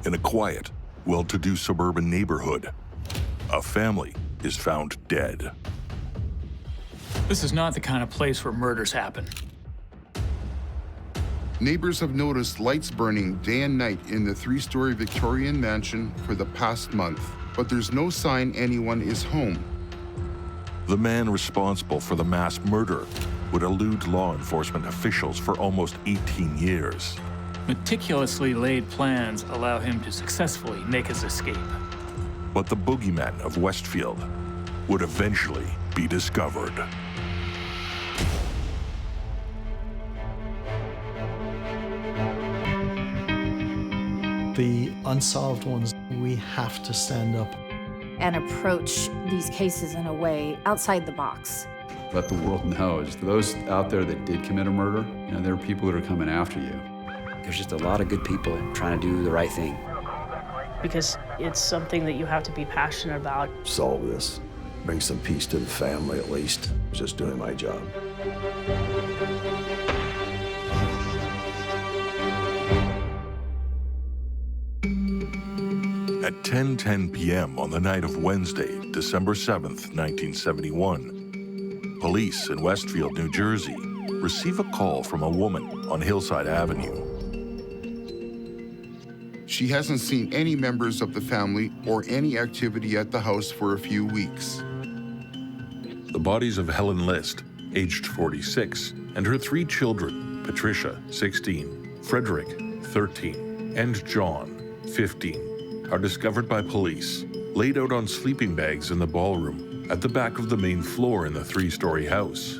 In a quiet, well-to-do suburban neighborhood, a family is found dead. This is not the kind of place where murders happen. Neighbors have noticed lights burning day and night in the three-story Victorian mansion for the past month, but there's no sign anyone is home. The man responsible for the mass murder would elude law enforcement officials for almost 18 years. Meticulously laid plans allow him to successfully make his escape. But the boogeyman of Westfield would eventually be discovered. The unsolved ones, we have to stand up and approach these cases in a way outside the box. Let the world know, those out there that did commit a murder, there are people that are coming after you. There's just a lot of good people trying to do the right thing. Because it's something that you have to be passionate about. Solve this, bring some peace to the family at least. Just doing my job. At 10:10 p.m. on the night of Wednesday, December 7th, 1971, police in Westfield, New Jersey, receive a call from a woman on Hillside Avenue. She hasn't seen any members of the family or any activity at the house for a few weeks. The bodies of Helen List, aged 46, and her 3 children, Patricia, 16, Frederick, 13, and John, 15, are discovered by police, laid out on sleeping bags in the ballroom at the back of the main floor in the 3-story house.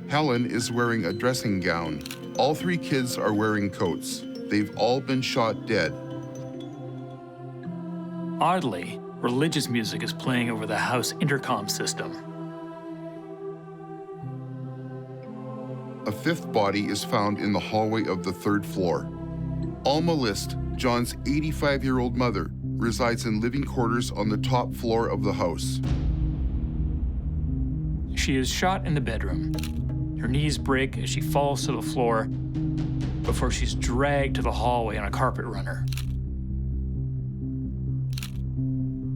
Helen is wearing a dressing gown. All 3 kids are wearing coats. They've all been shot dead. Oddly, religious music is playing over the house intercom system. A 5th body is found in the hallway of the 3rd floor. Alma List, John's 85-year-old mother, resides in living quarters on the top floor of the house. She is shot in the bedroom. Her knees break as she falls to the floor before she's dragged to the hallway on a carpet runner.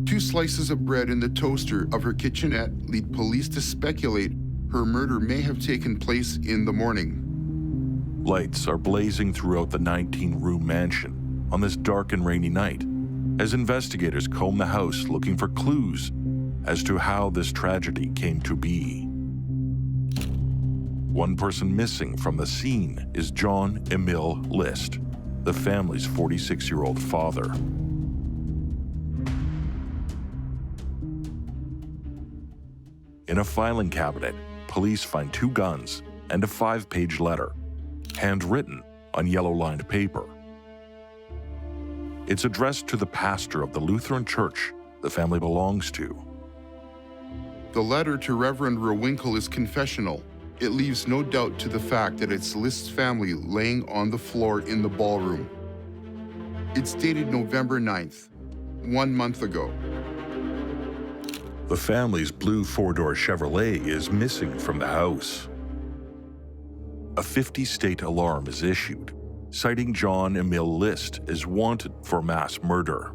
2 slices of bread in the toaster of her kitchenette lead police to speculate her murder may have taken place in the morning. Lights are blazing throughout the 19-room mansion on this dark and rainy night as investigators comb the house looking for clues as to how this tragedy came to be. One person missing from the scene is John Emil List, the family's 46-year-old father. In a filing cabinet, police find 2 guns and a 5-page letter, handwritten on yellow-lined paper. It's addressed to the pastor of the Lutheran church the family belongs to. The letter to Reverend Rowinkel is confessional. It leaves no doubt to the fact that it's List's family laying on the floor in the ballroom. It's dated November 9th, 1 month ago. The family's blue 4-door Chevrolet is missing from the house. A 50-state alarm is issued, citing John Emil List as wanted for mass murder.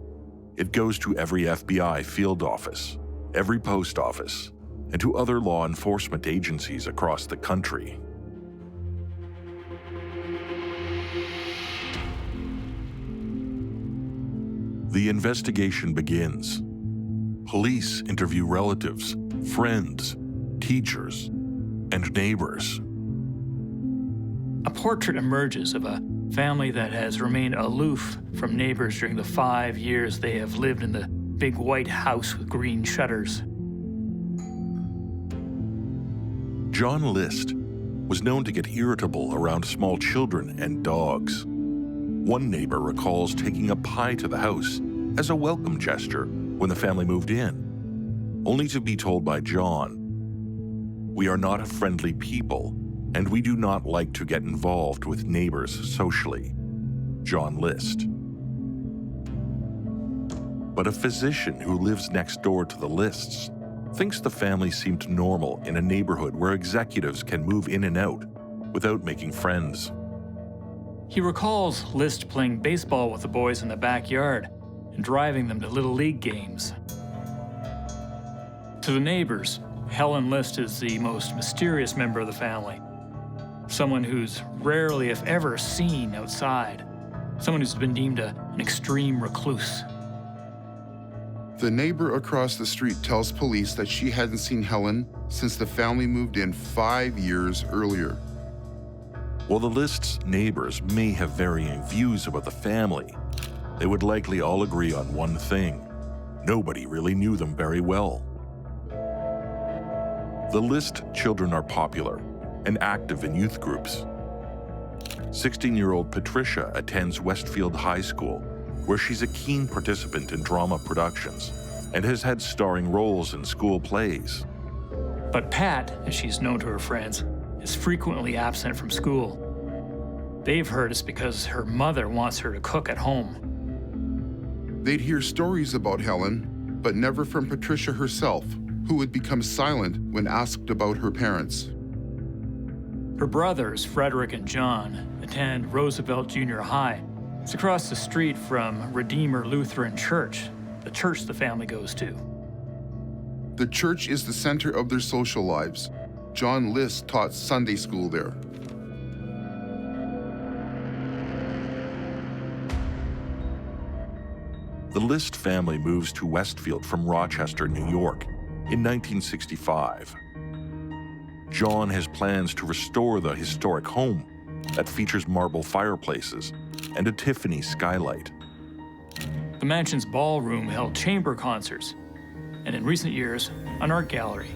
It goes to every FBI field office, every post office, and to other law enforcement agencies across the country. The investigation begins. Police interview relatives, friends, teachers, and neighbors. A portrait emerges of a family that has remained aloof from neighbors during the 5 years they have lived in the big white house with green shutters. John List was known to get irritable around small children and dogs. One neighbor recalls taking a pie to the house as a welcome gesture when the family moved in, only to be told by John, "We are not a friendly people, and we do not like to get involved with neighbors socially." John List. But a physician who lives next door to the Lists thinks the family seemed normal in a neighborhood where executives can move in and out without making friends. He recalls List playing baseball with the boys in the backyard and driving them to Little League games. To the neighbors, Helen List is the most mysterious member of the family. Someone who's rarely, if ever, seen outside. Someone who's been deemed an extreme recluse. The neighbor across the street tells police that she hadn't seen Helen since the family moved in 5 years earlier. While the List's neighbors may have varying views about the family, they would likely all agree on one thing: nobody really knew them very well. The List children are popular and active in youth groups. 16-year-old Patricia attends Westfield High School, where she's a keen participant in drama productions and has had starring roles in school plays. But Pat, as she's known to her friends, is frequently absent from school. They've heard it's because her mother wants her to cook at home. They'd hear stories about Helen, but never from Patricia herself, who would become silent when asked about her parents. Her brothers, Frederick and John, attend Roosevelt Junior High. It's across the street from Redeemer Lutheran Church, the church the family goes to. The church is the center of their social lives. John List taught Sunday school there. The List family moves to Westfield from Rochester, New York, in 1965. John has plans to restore the historic home that features marble fireplaces and a Tiffany skylight. The mansion's ballroom held chamber concerts, and in recent years, an art gallery.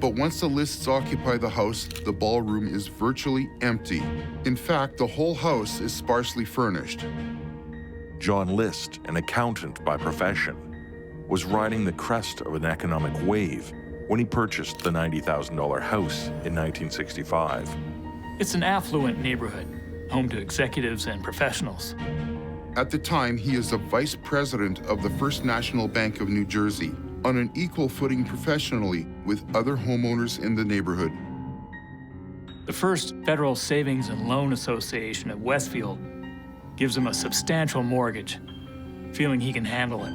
But once the Lists occupy the house, the ballroom is virtually empty. In fact, the whole house is sparsely furnished. John List, an accountant by profession, was riding the crest of an economic wave when he purchased the $90,000 house in 1965. It's an affluent neighborhood, home to executives and professionals. At the time, he is the vice president of the First National Bank of New Jersey, on an equal footing professionally with other homeowners in the neighborhood. The First Federal Savings and Loan Association of Westfield gives him a substantial mortgage, feeling he can handle it.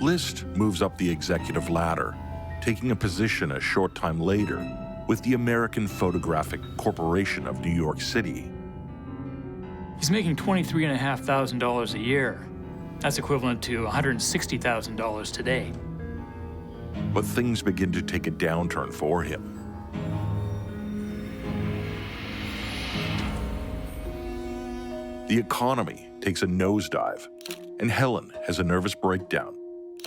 List moves up the executive ladder, taking a position a short time later with the American Photographic Corporation of New York City. He's making $23,500 a year. That's equivalent to $160,000 today. But things begin to take a downturn for him. The economy takes a nosedive, and Helen has a nervous breakdown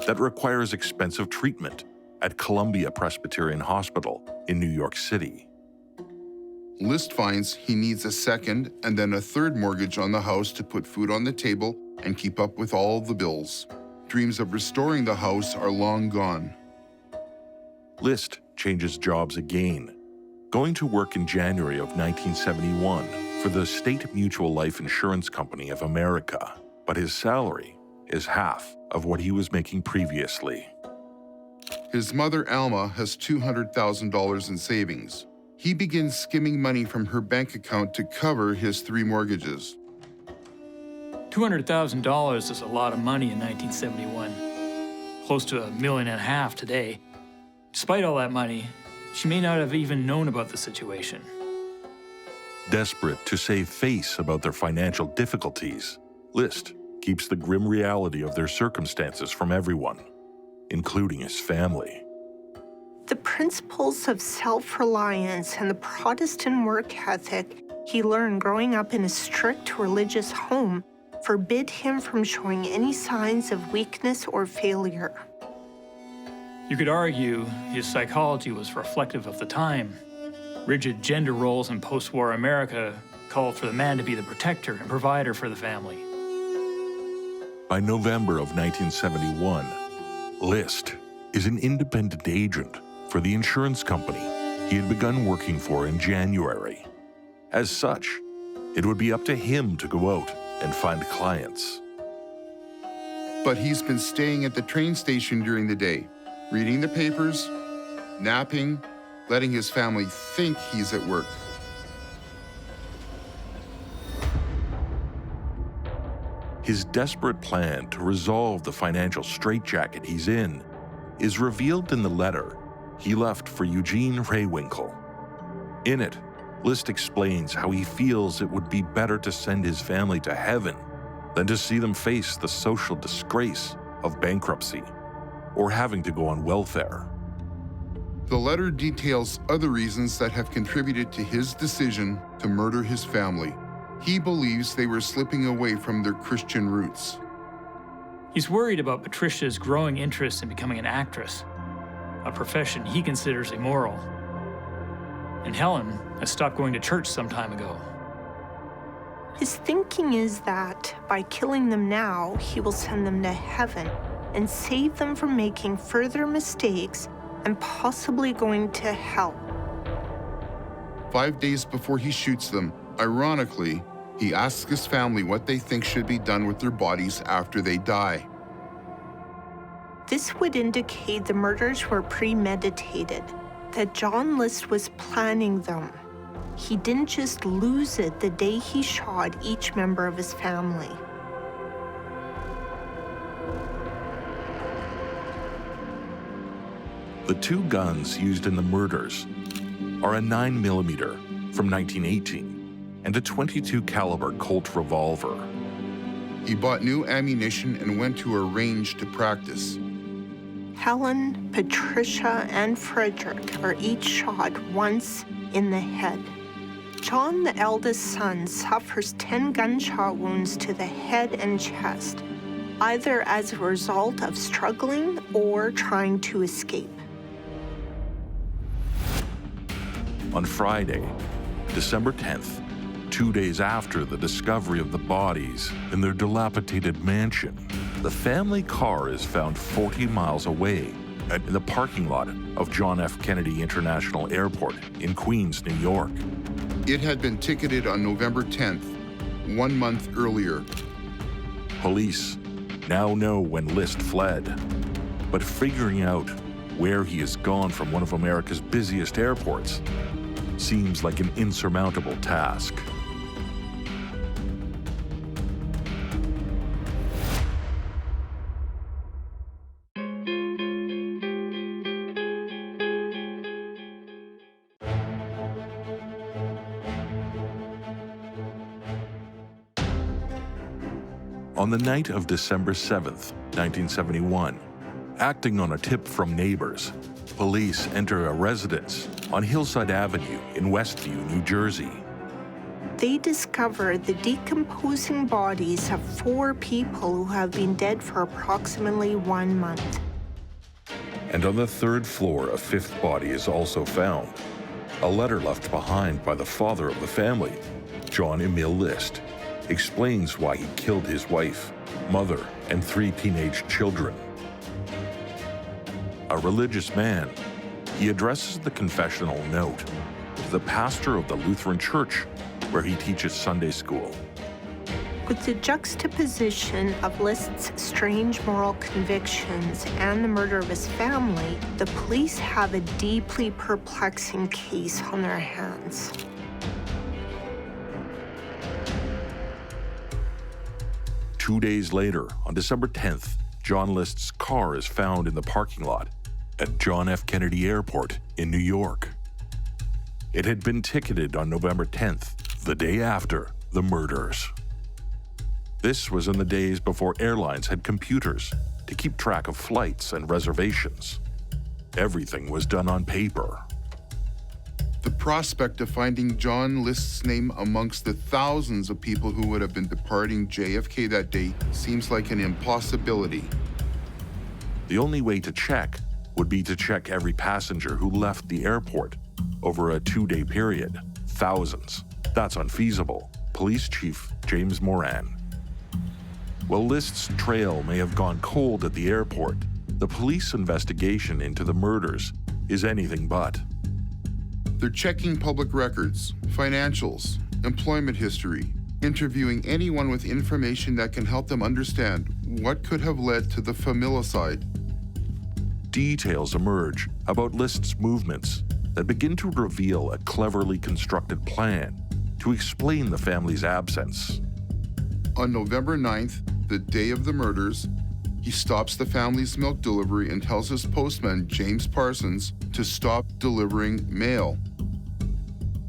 that requires expensive treatment at Columbia Presbyterian Hospital in New York City. List finds he needs a second and then a third mortgage on the house to put food on the table and keep up with all the bills. Dreams of restoring the house are long gone. List changes jobs again, going to work in January of 1971 for the State Mutual Life Insurance Company of America, but his salary is half of what he was making previously. His mother, Alma, has $200,000 in savings. He begins skimming money from her bank account to cover his 3 mortgages. $200,000 is a lot of money in 1971, close to $1.5 million today. Despite all that money, she may not have even known about the situation. Desperate to save face about their financial difficulties, List keeps the grim reality of their circumstances from everyone, including his family. The principles of self-reliance and the Protestant work ethic he learned growing up in a strict religious home forbid him from showing any signs of weakness or failure. You could argue his psychology was reflective of the time. Rigid gender roles in post-war America called for the man to be the protector and provider for the family. By November of 1971, List is an independent agent for the insurance company he had begun working for in January. As such, it would be up to him to go out and find clients. But he's been staying at the train station during the day, reading the papers, napping, letting his family think he's at work. His desperate plan to resolve the financial straitjacket he's in is revealed in the letter he left for Eugene Rehwinkel. In it, List explains how he feels it would be better to send his family to heaven than to see them face the social disgrace of bankruptcy or having to go on welfare. The letter details other reasons that have contributed to his decision to murder his family. He believes they were slipping away from their Christian roots. He's worried about Patricia's growing interest in becoming an actress, a profession he considers immoral. And Helen has stopped going to church some time ago. His thinking is that by killing them now, he will send them to heaven and save them from making further mistakes and possibly going to hell. 5 days before he shoots them, ironically, he asks his family what they think should be done with their bodies after they die. This would indicate the murders were premeditated, that John List was planning them. He didn't just lose it the day he shot each member of his family. The two guns used in the murders are a 9mm from 1918 and a .22 caliber Colt revolver. He bought new ammunition and went to a range to practice. Helen, Patricia, and Frederick are each shot once in the head. John, the eldest son, suffers 10 gunshot wounds to the head and chest, either as a result of struggling or trying to escape. On Friday, December 10th, 2 days after the discovery of the bodies in their dilapidated mansion, the family car is found 40 miles away in the parking lot of John F. Kennedy International Airport in Queens, New York. It had been ticketed on November 10th, 1 month earlier. Police now know when List fled, but figuring out where he has gone from one of America's busiest airports seems like an insurmountable task. On the night of December 7th, 1971, acting on a tip from neighbors, police enter a residence on Hillside Avenue in Westview, New Jersey. They discover the decomposing bodies of 4 people who have been dead for approximately 1 month. And on the 3rd floor, a 5th body is also found. A letter left behind by the father of the family, John Emil List, explains why he killed his wife, mother, and 3 teenage children. A religious man, he addresses the confessional note to the pastor of the Lutheran Church where he teaches Sunday school. With the juxtaposition of List's strange moral convictions and the murder of his family, the police have a deeply perplexing case on their hands. Two days later, on December 10th, John List's car is found in the parking lot at John F. Kennedy Airport in New York. It had been ticketed on November 10th, the day after the murders. This was in the days before airlines had computers to keep track of flights and reservations. Everything was done on paper. The prospect of finding John List's name amongst the thousands of people who would have been departing JFK that day seems like an impossibility. The only way to check would be to check every passenger who left the airport over a 2-day period. Thousands. That's unfeasible. Police Chief James Moran. While List's trail may have gone cold at the airport, the police investigation into the murders is anything but. They're checking public records, financials, employment history, interviewing anyone with information that can help them understand what could have led to the familicide. Details emerge about List's movements that begin to reveal a cleverly constructed plan to explain the family's absence. On November 9th, the day of the murders, he stops the family's milk delivery and tells his postman, James Parsons, to stop delivering mail.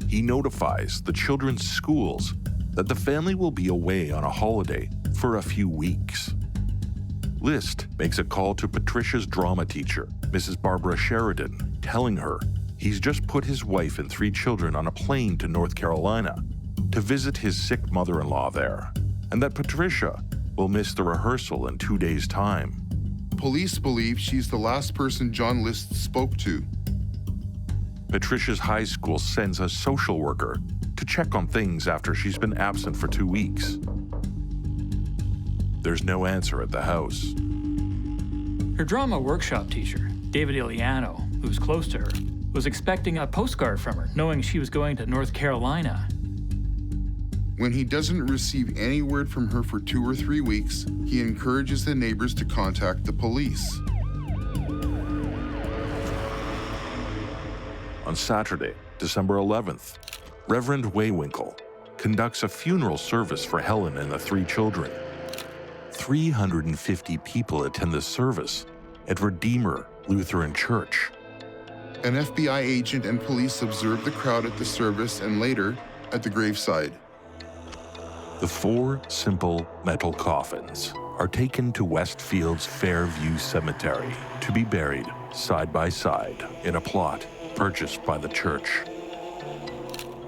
He notifies the children's schools that the family will be away on a holiday for a few weeks. List makes a call to Patricia's drama teacher, Mrs. Barbara Sheridan, telling her he's just put his wife and 3 children on a plane to North Carolina to visit his sick mother-in-law there, and that Patricia will miss the rehearsal in 2 days' time. Police believe she's the last person John List spoke to. Patricia's high school sends a social worker to check on things after she's been absent for 2 weeks. There's no answer at the house. Her drama workshop teacher, David Iliano, who's close to her, was expecting a postcard from her, knowing she was going to North Carolina. When he doesn't receive any word from her for 2 or 3 weeks, he encourages the neighbors to contact the police. On Saturday, December 11th, Reverend Waywinkle conducts a funeral service for Helen and the 3 children. 350 people attend the service at Redeemer Lutheran Church. An FBI agent and police observe the crowd at the service and later at the graveside. The 4 simple metal coffins are taken to Westfield's Fairview Cemetery to be buried side by side in a plot purchased by the church,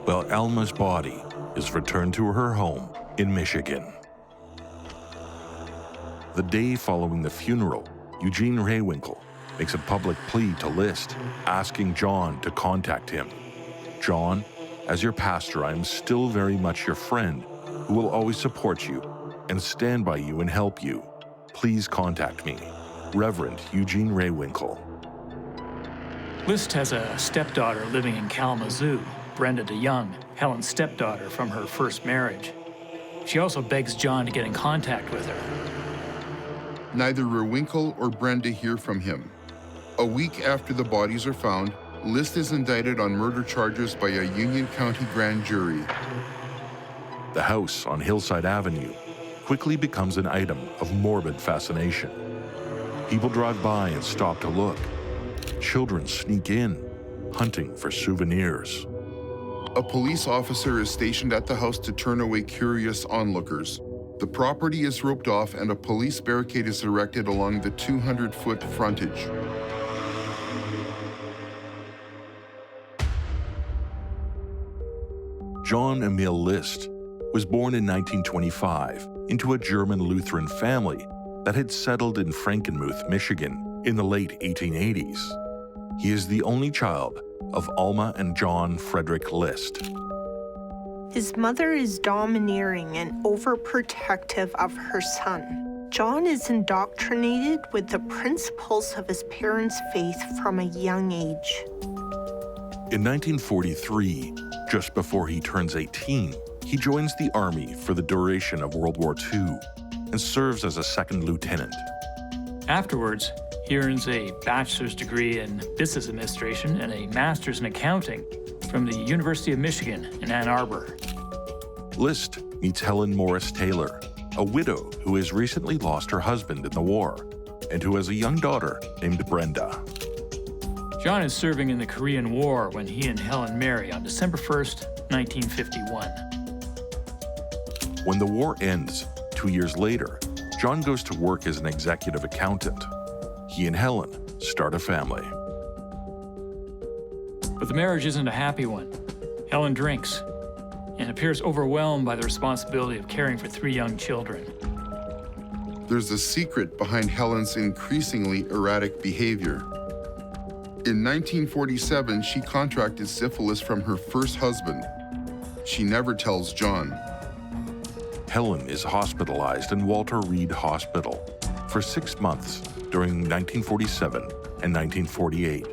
while Alma's body is returned to her home in Michigan. The day following the funeral, Eugene Raywinkle makes a public plea to List, asking John to contact him. John, as your pastor, I am still very much your friend who will always support you and stand by you and help you. Please contact me, Reverend Eugene Raywinkle. List has a stepdaughter living in Kalamazoo, Brenda DeYoung, Helen's stepdaughter from her first marriage. She also begs John to get in contact with her. Neither Raywinkle or Brenda hear from him. A week after the bodies are found, List is indicted on murder charges by a Union County grand jury. The house on Hillside Avenue quickly becomes an item of morbid fascination. People drive by and stop to look. Children sneak in, hunting for souvenirs. A police officer is stationed at the house to turn away curious onlookers. The property is roped off and a police barricade is erected along the 200-foot frontage. John Emil List was born in 1925 into a German Lutheran family that had settled in Frankenmuth, Michigan in the late 1880s. He is the only child of Alma and John Frederick List. His mother is domineering and overprotective of her son. John is indoctrinated with the principles of his parents' faith from a young age. In 1943, just before he turns 18, he joins the Army for the duration of World War II and serves as a second lieutenant. Afterwards, he earns a bachelor's degree in business administration and a master's in accounting from the University of Michigan in Ann Arbor. List meets Helen Morris Taylor, a widow who has recently lost her husband in the war and who has a young daughter named Brenda. John is serving in the Korean War when he and Helen marry on December 1st, 1951. When the war ends 2 years later, John goes to work as an executive accountant. He and Helen start a family. But the marriage isn't a happy one. Helen drinks and appears overwhelmed by the responsibility of caring for 3 young children. There's a secret behind Helen's increasingly erratic behavior. In 1947, she contracted syphilis from her first husband. She never tells John. Helen is hospitalized in Walter Reed Hospital for 6 months during 1947 and 1948.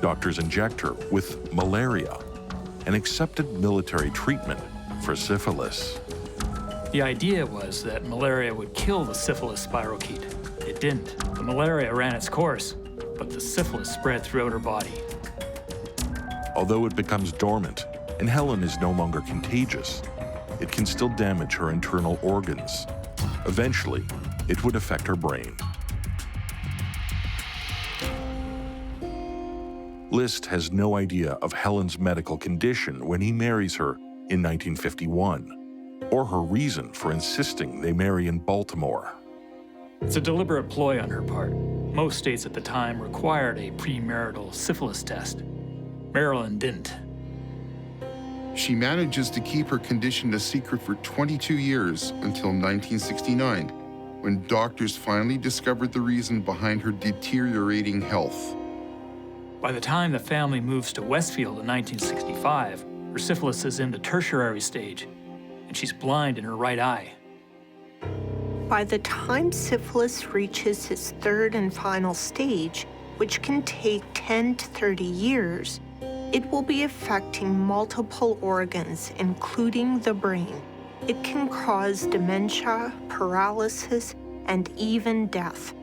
Doctors inject her with malaria, an accepted military treatment for syphilis. The idea was that malaria would kill the syphilis spirochete. It didn't. The malaria ran its course, but the syphilis spread throughout her body. Although it becomes dormant and Helen is no longer contagious, it can still damage her internal organs, Eventually, it would affect her brain. List has no idea of Helen's medical condition when he marries her in 1951, or her reason for insisting they marry in Baltimore. It's a deliberate ploy on her part. Most states at the time required a premarital syphilis test. Maryland didn't. She manages to keep her condition a secret for 22 years until 1969, when doctors finally discovered the reason behind her deteriorating health. By the time the family moves to Westfield in 1965, her syphilis is in the tertiary stage, and she's blind in her right eye. By the time syphilis reaches its third and final stage, which can take 10 to 30 years, it will be affecting multiple organs, including the brain. It can cause dementia, paralysis, and even death.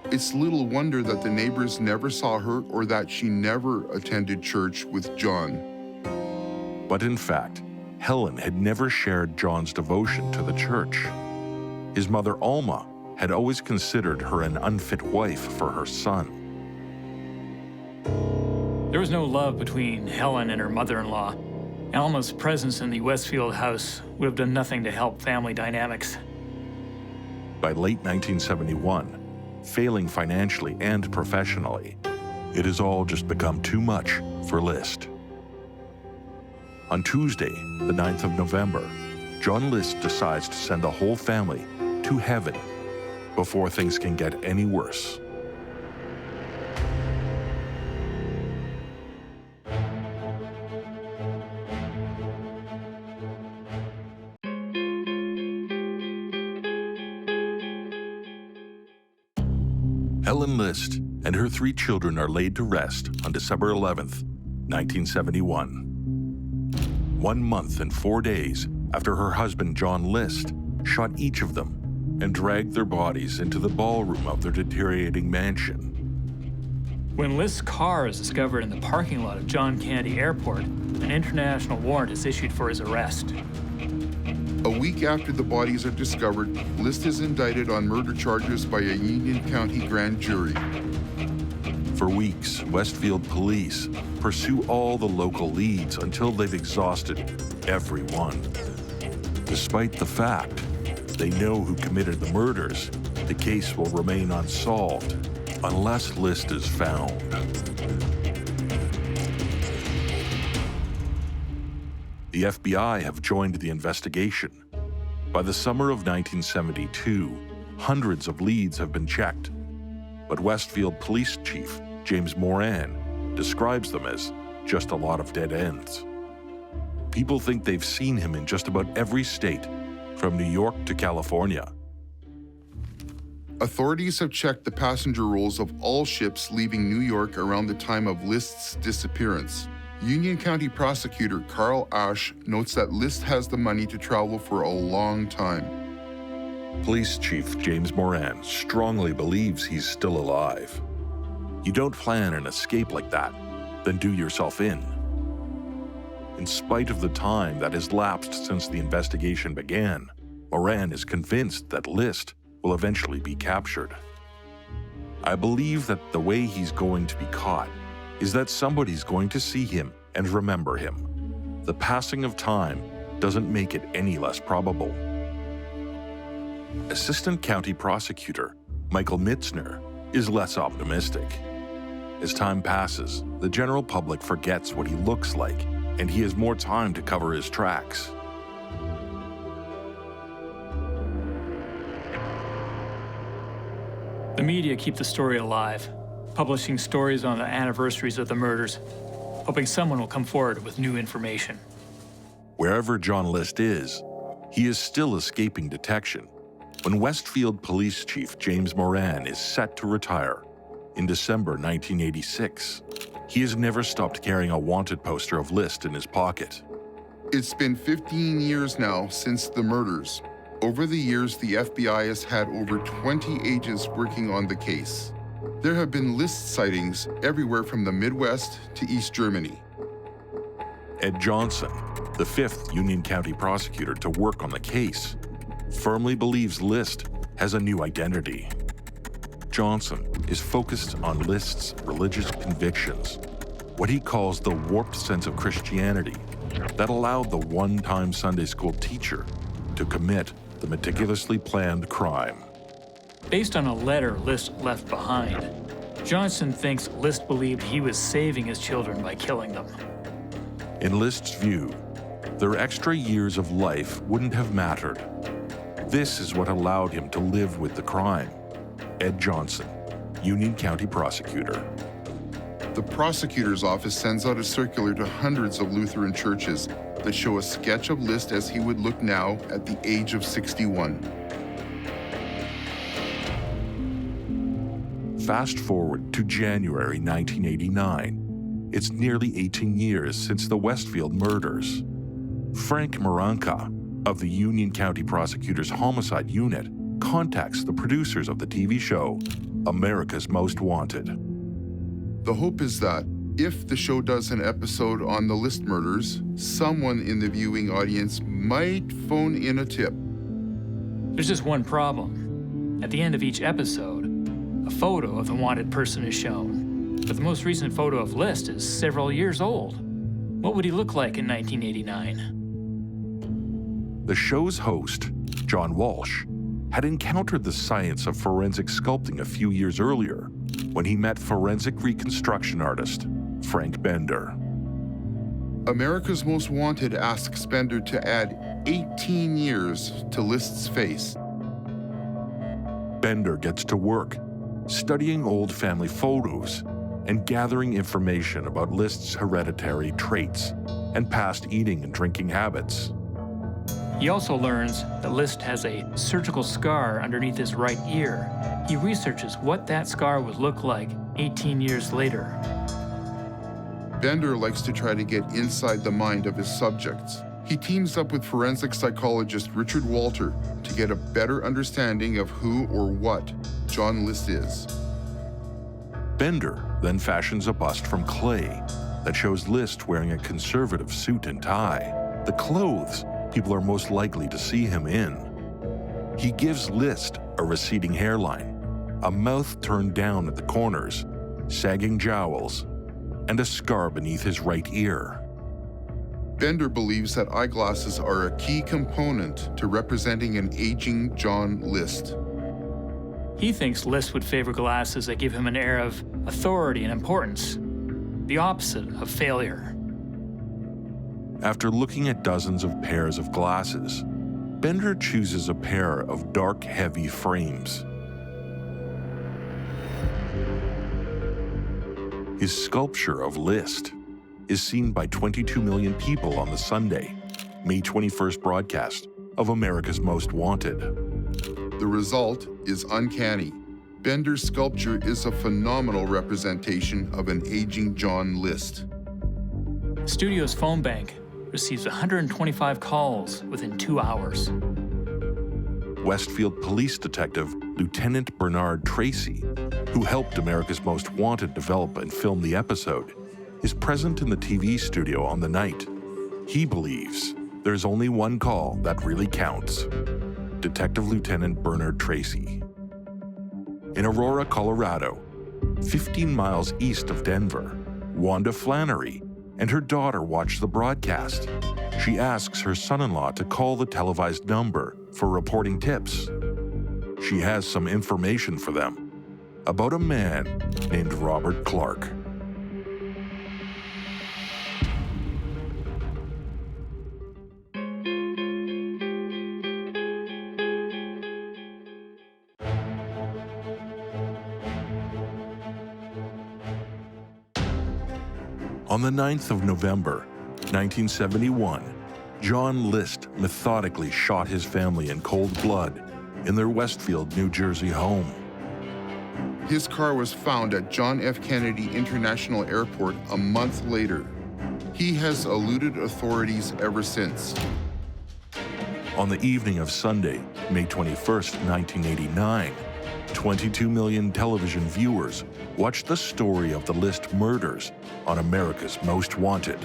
It's little wonder that the neighbors never saw her or that she never attended church with John. But in fact, Helen had never shared John's devotion to the church. His mother, Alma, had always considered her an unfit wife for her son. There was no love between Helen and her mother-in-law. Alma's presence in the Westfield house would have done nothing to help family dynamics. By late 1971, failing financially and professionally, it has all just become too much for List. On Tuesday, the 9th of November, John List decides to send the whole family to heaven before things can get any worse. Helen List and her 3 children are laid to rest on December 11th, 1971. 1 month and 4 days after her husband, John List, shot each of them and dragged their bodies into the ballroom of their deteriorating mansion. When List's car is discovered in the parking lot of John Kennedy Airport, an international warrant is issued for his arrest. A week after the bodies are discovered, List is indicted on murder charges by a Union County grand jury. For weeks, Westfield police pursue all the local leads until they've exhausted every one. Despite the fact they know who committed the murders, the case will remain unsolved unless List is found. The FBI have joined the investigation. By the summer of 1972, hundreds of leads have been checked, but Westfield Police Chief James Moran describes them as just a lot of dead ends. People think they've seen him in just about every state, from New York to California. Authorities have checked the passenger rolls of all ships leaving New York around the time of List's disappearance. Union County Prosecutor Carl Ash notes that List has the money to travel for a long time. Police Chief James Moran strongly believes he's still alive. You don't plan an escape like that, then do yourself in. In spite of the time that has lapsed since the investigation began, Moran is convinced that List will eventually be captured. I believe that the way he's going to be caught is that somebody's going to see him and remember him. The passing of time doesn't make it any less probable. Assistant County Prosecutor Michael Mitzner is less optimistic. As time passes, the general public forgets what he looks like, and he has more time to cover his tracks. The media keep the story alive, publishing stories on the anniversaries of the murders, hoping someone will come forward with new information. Wherever John List is, he is still escaping detection. When Westfield Police Chief James Moran is set to retire in December 1986, he has never stopped carrying a wanted poster of List in his pocket. It's been 15 years now since the murders. Over the years, the FBI has had over 20 agents working on the case. There have been List sightings everywhere from the Midwest to East Germany. Ed Johnson, the 5th Union County prosecutor to work on the case, firmly believes List has a new identity. Johnson is focused on List's religious convictions, what he calls the warped sense of Christianity that allowed the one-time Sunday school teacher to commit the meticulously planned crime. Based on a letter List left behind, Johnson thinks List believed he was saving his children by killing them. In List's view, their extra years of life wouldn't have mattered. This is what allowed him to live with the crime. Ed Johnson, Union County prosecutor. The prosecutor's office sends out a circular to hundreds of Lutheran churches that show a sketch of List as he would look now at the age of 61. Fast forward to January 1989. It's nearly 18 years since the Westfield murders. Frank Maranka of the Union County Prosecutor's Homicide Unit contacts the producers of the TV show, America's Most Wanted. The hope is that if the show does an episode on the List murders, someone in the viewing audience might phone in a tip. There's just one problem. At the end of each episode, a photo of the wanted person is shown. But the most recent photo of List is several years old. What would he look like in 1989? The show's host, John Walsh, had encountered the science of forensic sculpting a few years earlier when he met forensic reconstruction artist Frank Bender. America's Most Wanted asks Bender to add 18 years to List's face. Bender gets to work, studying old family photos and gathering information about List's hereditary traits and past eating and drinking habits. He also learns that List has a surgical scar underneath his right ear. He researches what that scar would look like 18 years later. Bender likes to try to get inside the mind of his subjects. He teams up with forensic psychologist Richard Walter to get a better understanding of who or what John List is. Bender then fashions a bust from clay that shows List wearing a conservative suit and tie, the clothes people are most likely to see him in. He gives List a receding hairline, a mouth turned down at the corners, sagging jowls, and a scar beneath his right ear. Bender believes that eyeglasses are a key component to representing an aging John List. He thinks List would favor glasses that give him an air of authority and importance, the opposite of failure. After looking at dozens of pairs of glasses, Bender chooses a pair of dark, heavy frames. His sculpture of List is seen by 22 million people on the Sunday, May 21st broadcast of America's Most Wanted. The result is uncanny. Bender's sculpture is a phenomenal representation of an aging John List. Studio's phone bank receives 125 calls within 2 hours. Westfield Police Detective Lieutenant Bernard Tracy, who helped America's Most Wanted develop and film the episode, is present in the TV studio on the night. He believes there's only one call that really counts. Detective Lieutenant Bernard Tracy. In Aurora, Colorado, 15 miles east of Denver, Wanda Flannery and her daughter watch the broadcast. She asks her son-in-law to call the televised number for reporting tips. She has some information for them about a man named Robert Clark. On the 9th of November, 1971, John List methodically shot his family in cold blood in their Westfield, New Jersey home. His car was found at John F. Kennedy International Airport a month later. He has eluded authorities ever since. On the evening of Sunday, May 21st, 1989, 22 million television viewers watched the story of the List murders on America's Most Wanted.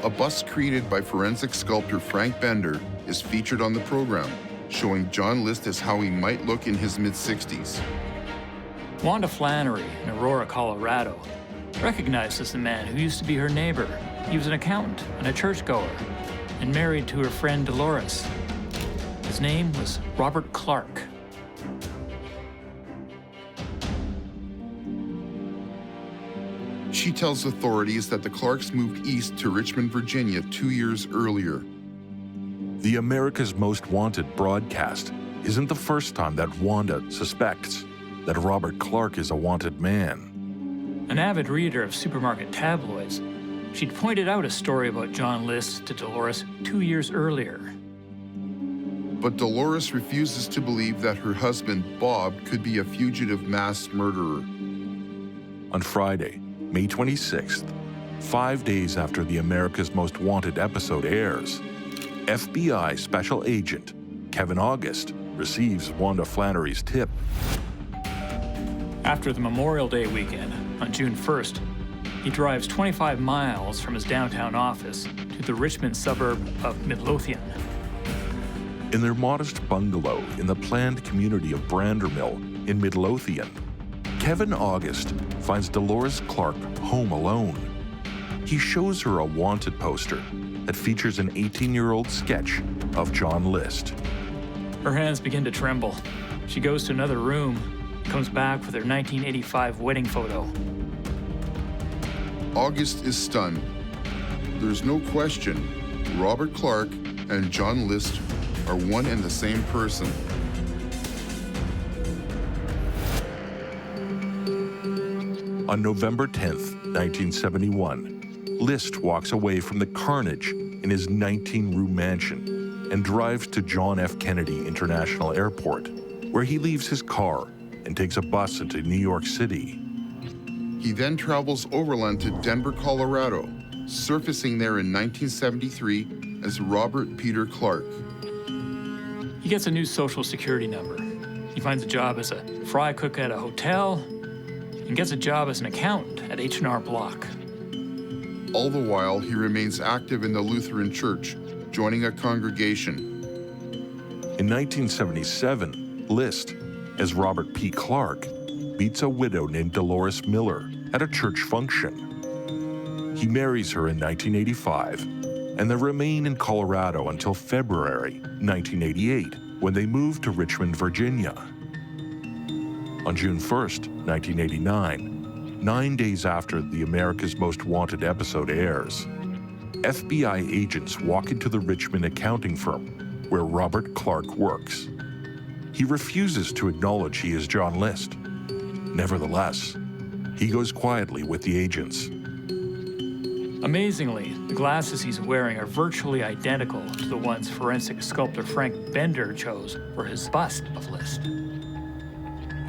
A bust created by forensic sculptor Frank Bender is featured on the program, showing John List as how he might look in his mid-60s. Wanda Flannery in Aurora, Colorado, recognizes the man who used to be her neighbor. He was an accountant and a churchgoer, and married to her friend Dolores. His name was Robert Clark. She tells authorities that the Clarks moved east to Richmond, Virginia 2 years earlier. The America's Most Wanted broadcast isn't the first time that Wanda suspects that Robert Clark is a wanted man. An avid reader of supermarket tabloids, she'd pointed out a story about John List to Dolores 2 years earlier. But Dolores refuses to believe that her husband, Bob, could be a fugitive mass murderer. On Friday, May 26th, 5 days after the America's Most Wanted episode airs, FBI Special Agent Kevin August receives Wanda Flannery's tip. After the Memorial Day weekend, on June 1st, he drives 25 miles from his downtown office to the Richmond suburb of Midlothian. In their modest bungalow in the planned community of Brandermill in Midlothian, Kevin August finds Dolores Clark home alone. He shows her a wanted poster that features an 18-year-old sketch of John List. Her hands begin to tremble. She goes to another room, comes back with her 1985 wedding photo. August is stunned. There's no question, Robert Clark and John List are one and the same person. On November 10th, 1971, List walks away from the carnage in his 19-room mansion and drives to John F. Kennedy International Airport, where he leaves his car and takes a bus into New York City. He then travels overland to Denver, Colorado, surfacing there in 1973 as Robert Peter Clark. He gets a new social security number. He finds a job as a fry cook at a hotel and gets a job as an accountant at H&R Block. All the while, he remains active in the Lutheran Church, joining a congregation. In 1977, List, as Robert P. Clark, meets a widow named Dolores Miller at a church function. He marries her in 1985, and they remain in Colorado until February 1988, when they move to Richmond, Virginia. On June 1st, 1989, 9 days after the America's Most Wanted episode airs, FBI agents walk into the Richmond accounting firm where Robert Clark works. He refuses to acknowledge he is John List. Nevertheless, he goes quietly with the agents. Amazingly, the glasses he's wearing are virtually identical to the ones forensic sculptor Frank Bender chose for his bust of List.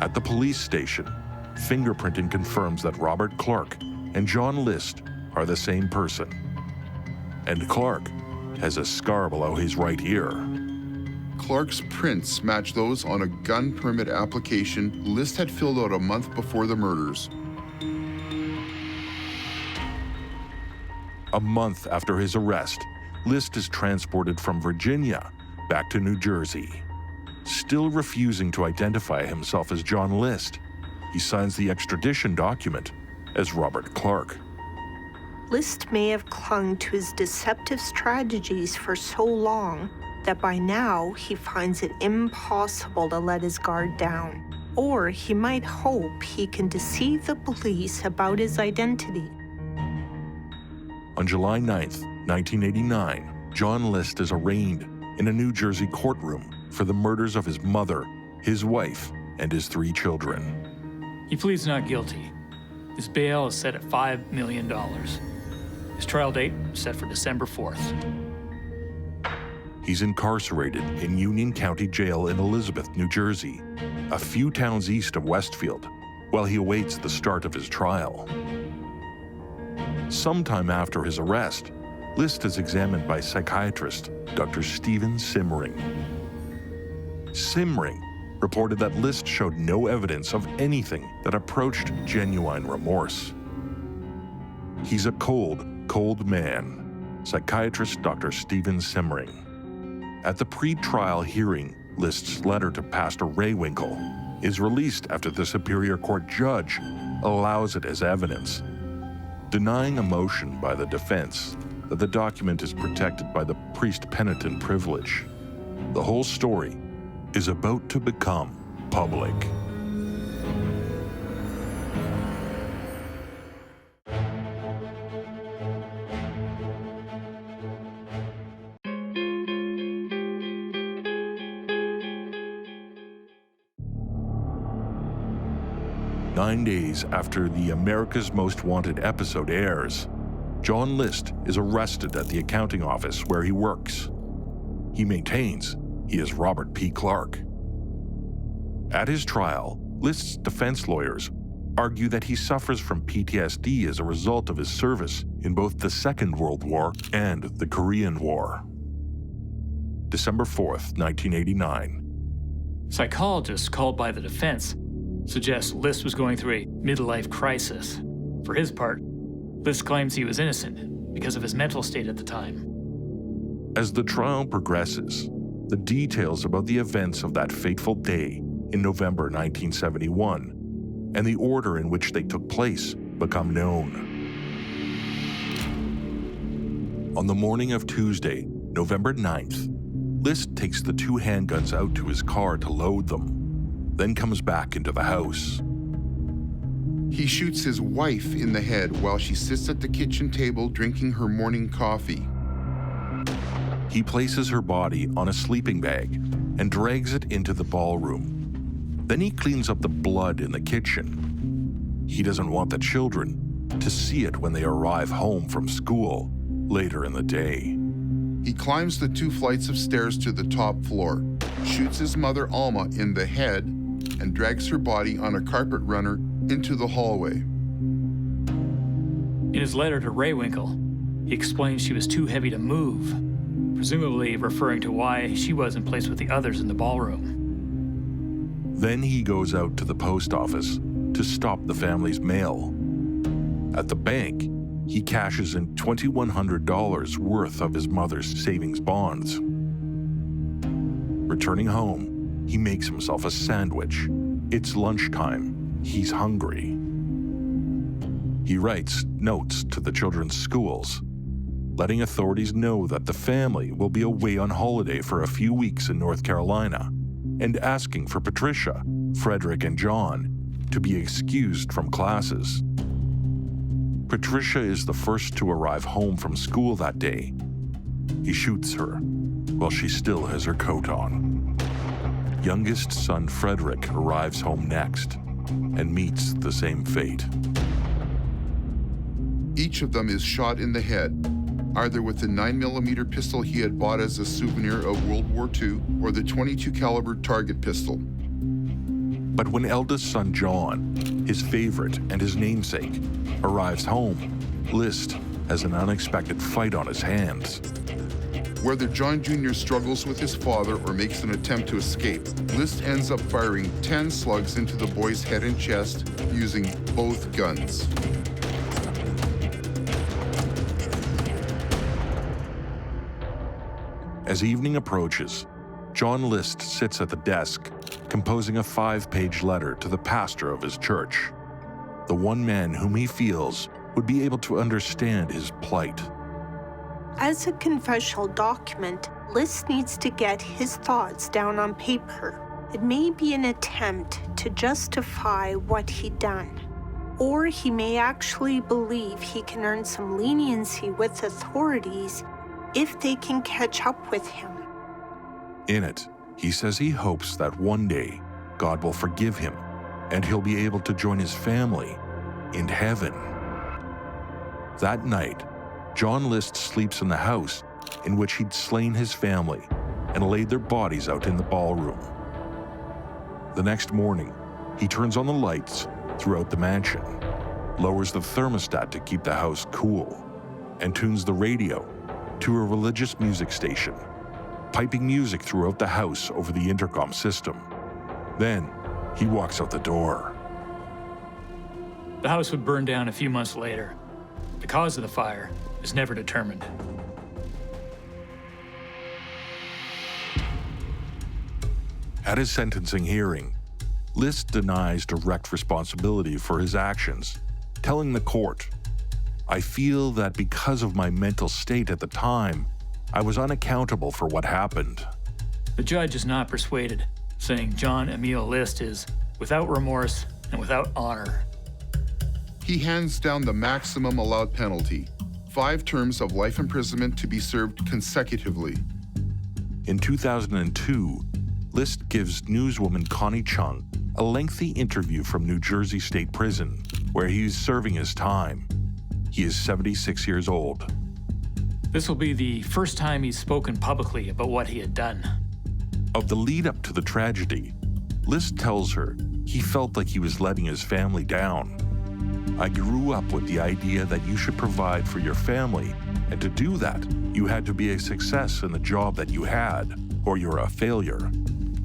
At the police station, fingerprinting confirms that Robert Clark and John List are the same person. And Clark has a scar below his right ear. Clark's prints match those on a gun permit application List had filled out a month before the murders. A month after his arrest, List is transported from Virginia back to New Jersey. Still refusing to identify himself as John List, he signs the extradition document as Robert Clark. List may have clung to his deceptive strategies for so long that by now he finds it impossible to let his guard down. Or he might hope he can deceive the police about his identity. On July 9th, 1989, John List is arraigned in a New Jersey courtroom for the murders of his mother, his wife, and his 3 children. He pleads not guilty. His bail is set at $5 million. His trial date is set for December 4th. He's incarcerated in Union County Jail in Elizabeth, New Jersey, a few towns east of Westfield, while he awaits the start of his trial. Sometime after his arrest, List is examined by psychiatrist Dr. Stephen Simmering. Simmering reported that List showed no evidence of anything that approached genuine remorse. He's a cold, cold man, psychiatrist Dr. Stephen Simmering. At the pre-trial hearing List's letter to Pastor Raywinkle is released after the Superior Court judge allows it as evidence, denying a motion by the defense that the document is protected by the priest-penitent privilege. The whole story is about to become public. Nine days after the America's Most Wanted episode airs, John List is arrested at the accounting office where he works. He maintains he is Robert P. Clark. At his trial, List's defense lawyers argue that he suffers from PTSD as a result of his service in both the Second World War and the Korean War. December 4th, 1989. Psychologists called by the defense suggest List was going through a midlife crisis. For his part, List claims he was innocent because of his mental state at the time. As the trial progresses, the details about the events of that fateful day in November 1971 and the order in which they took place become known. On the morning of Tuesday, November 9th, List takes the two handguns out to his car to load them, then comes back into the house. He shoots his wife in the head while she sits at the kitchen table drinking her morning coffee. He places her body on a sleeping bag and drags it into the ballroom. Then he cleans up the blood in the kitchen. He doesn't want the children to see it when they arrive home from school later in the day. He climbs the 2 flights of stairs to the top floor, shoots his mother Alma in the head, and drags her body on a carpet runner into the hallway. In his letter to Raywinkle, he explains she was too heavy to move, presumably referring to why she wasn't placed with the others in the ballroom. Then he goes out to the post office to stop the family's mail. At the bank, he cashes in $2,100 worth of his mother's savings bonds. Returning home, he makes himself a sandwich. It's lunchtime. He's hungry. He writes notes to the children's schools, letting authorities know that the family will be away on holiday for a few weeks in North Carolina, and asking for Patricia, Frederick, and John to be excused from classes. Patricia is the first to arrive home from school that day. He shoots her while she still has her coat on. Youngest son Frederick arrives home next and meets the same fate. Each of them is shot in the head, either with the 9mm pistol he had bought as a souvenir of World War II or the .22 caliber target pistol. But when eldest son John, his favorite and his namesake, arrives home, List has an unexpected fight on his hands. Whether John Jr. struggles with his father or makes an attempt to escape, List ends up firing 10 slugs into the boy's head and chest using both guns. As evening approaches, John List sits at the desk, composing a 5-page letter to the pastor of his church, the one man whom he feels would be able to understand his plight. As a confessional document, List needs to get his thoughts down on paper. It may be an attempt to justify what he'd done, or he may actually believe he can earn some leniency with authorities if they can catch up with him. In it, he says he hopes that one day God will forgive him and he'll be able to join his family in heaven. That night, John List sleeps in the house in which he'd slain his family and laid their bodies out in the ballroom. The next morning, he turns on the lights throughout the mansion, lowers the thermostat to keep the house cool, and tunes the radio to a religious music station, piping music throughout the house over the intercom system. Then, he walks out the door. The house would burn down a few months later. The cause of the fire is never determined. At his sentencing hearing, List denies direct responsibility for his actions, telling the court, "I feel that because of my mental state at the time, I was unaccountable for what happened." The judge is not persuaded, saying John Emil List is without remorse and without honor. He hands down the maximum allowed penalty, 5 terms of life imprisonment to be served consecutively. In 2002, List gives newswoman Connie Chung a lengthy interview from New Jersey State Prison, where he is serving his time. He is 76 years old. This will be the first time he's spoken publicly about what he had done. Of the lead up to the tragedy, List tells her he felt like he was letting his family down. "I grew up with the idea that you should provide for your family, and to do that, you had to be a success in the job that you had, or you're a failure.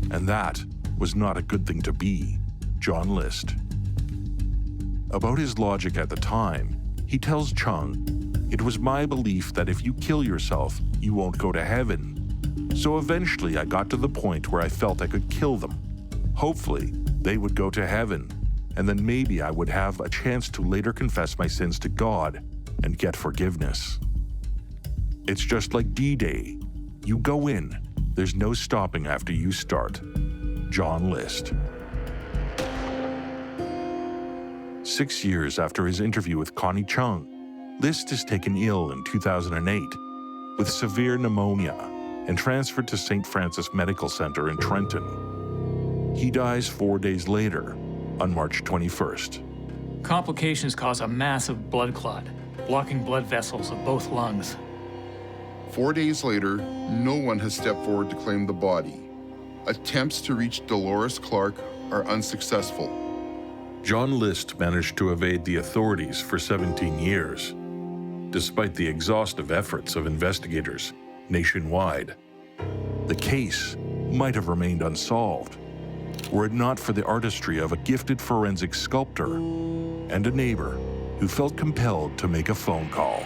And that was not a good thing to be." John List. About his logic at the time, he tells Chung, "It was my belief that if you kill yourself, you won't go to heaven. So eventually I got to the point where I felt I could kill them. Hopefully, they would go to heaven, and then maybe I would have a chance to later confess my sins to God and get forgiveness. It's just like D-Day. You go in, there's no stopping after you start." John List. 6 years after his interview with Connie Chung, List is taken ill in 2008 with severe pneumonia and transferred to St. Francis Medical Center in Trenton. He dies 4 days later, on March 21st. Complications cause a massive blood clot, blocking blood vessels of both lungs. 4 days later, no one has stepped forward to claim the body. Attempts to reach Dolores Clark are unsuccessful. John List managed to evade the authorities for 17 years, despite the exhaustive efforts of investigators nationwide. The case might have remained unsolved were it not for the artistry of a gifted forensic sculptor and a neighbor who felt compelled to make a phone call.